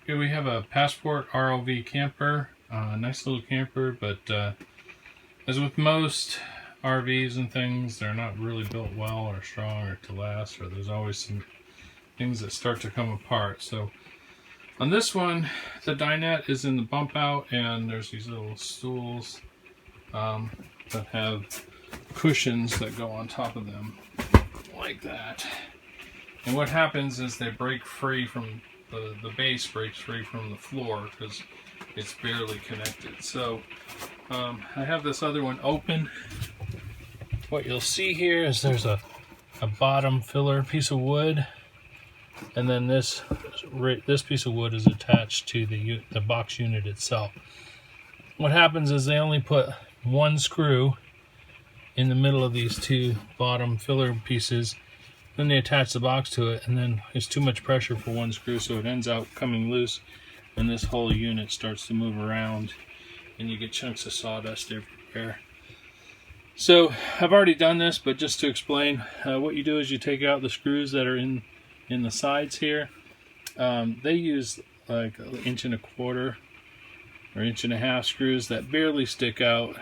Okay, we have a Passport ROV camper, nice little camper, but as with most RVs and things, they're not really built well or strong or to last, or there's always some things that start to come apart. So on this one, the dinette is in the bump out, and there's these little stools that have cushions that go on top of them, like that. And what happens is they break free from the base breaks free from the floor because it's barely connected. So I have this other one open. What you'll see here is there's a bottom filler piece of wood, and then this piece of wood is attached to the box unit itself. What happens is they only put one screw in the middle of these two bottom filler pieces. Then they attach the box to it, and then it's too much pressure for one screw, so it ends up coming loose, and this whole unit starts to move around, and you get chunks of sawdust everywhere. So I've already done this, but just to explain, what you do is you take out the screws that are in the sides here. They use like 1.25 inches or 1.5 inches screws that barely stick out,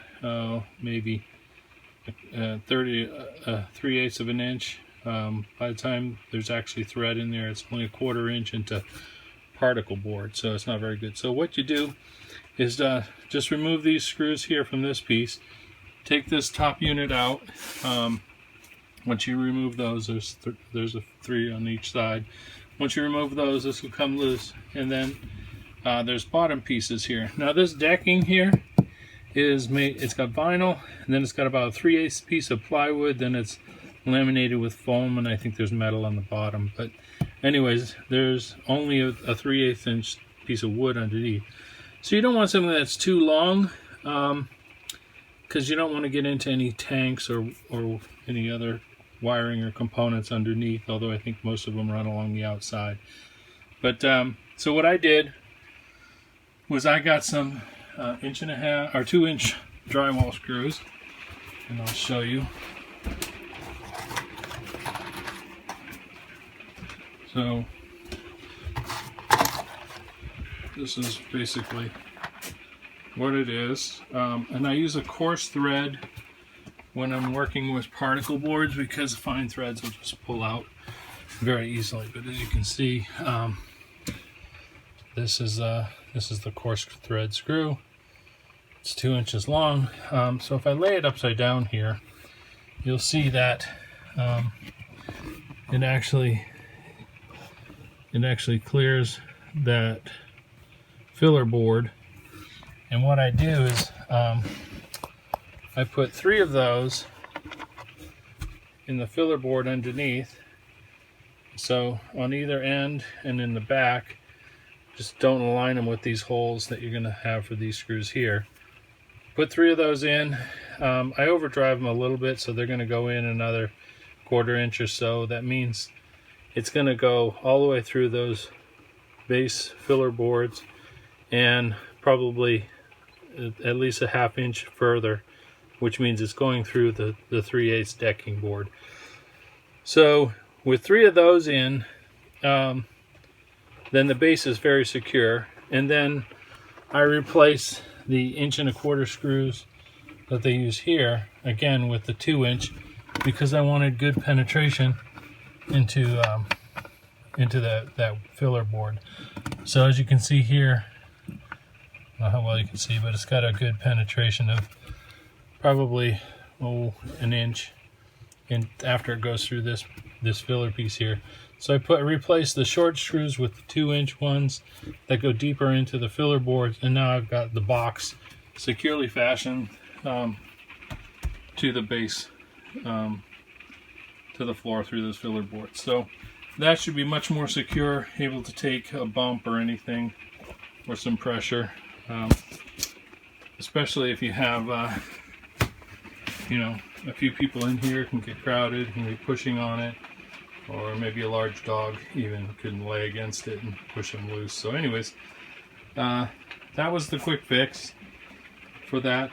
maybe 3/8 of an inch. By the time there's actually thread in there, it's only 1/4 inch into particle board, so it's not very good. So what you do is just remove these screws here from this piece, take this top unit out. Once you remove those, there's 3 on each side. Once you remove those, this will come loose, and then there's bottom pieces here. Now this decking here is made, it's got vinyl, and then it's got about a 3/8 piece of plywood, then it's laminated with foam, and I think there's metal on the bottom. But anyways, there's only a 3/8 inch piece of wood underneath. So you don't want something that's too long, because you don't want to get into any tanks or any other wiring or components underneath, although I think most of them run along the outside. But so what I did was I got some 1.5 inch or 2 inch drywall screws, and I'll show you. So this is basically what it is, and I use a coarse thread when I'm working with particle boards because fine threads will just pull out very easily. But as you can see, this is the coarse thread screw. It's 2 inches long. So if I lay it upside down here, you'll see that it actually clears that filler board. And what I do is I put 3 of those in the filler board underneath, so on either end and in the back. Just don't align them with these holes that you're going to have for these screws here. Put 3 of those in. I overdrive them a little bit, so they're going to go in another 1/4 inch or so. That means it's going to go all the way through those base filler boards, and probably at least a 1/2 inch further, which means it's going through the 3/8 decking board. So with 3 of those in, then the base is very secure. And then I replace the 1.25 inch screws that they use here, again with the 2 inch, because I wanted good penetration into that filler board. So as you can see here, I don't know how well you can see, but it's got a good penetration of probably 1 inch, and after it goes through this filler piece here. So I replace the short screws with the 2 inch ones that go deeper into the filler boards, and now I've got the box securely fastened to the base, to the floor through those filler boards. So that should be much more secure, able to take a bump or anything or some pressure, especially if you have a few people in here. It can get crowded, can be pushing on it, or maybe a large dog even could lay against it and push them loose. So anyways, that was the quick fix for that.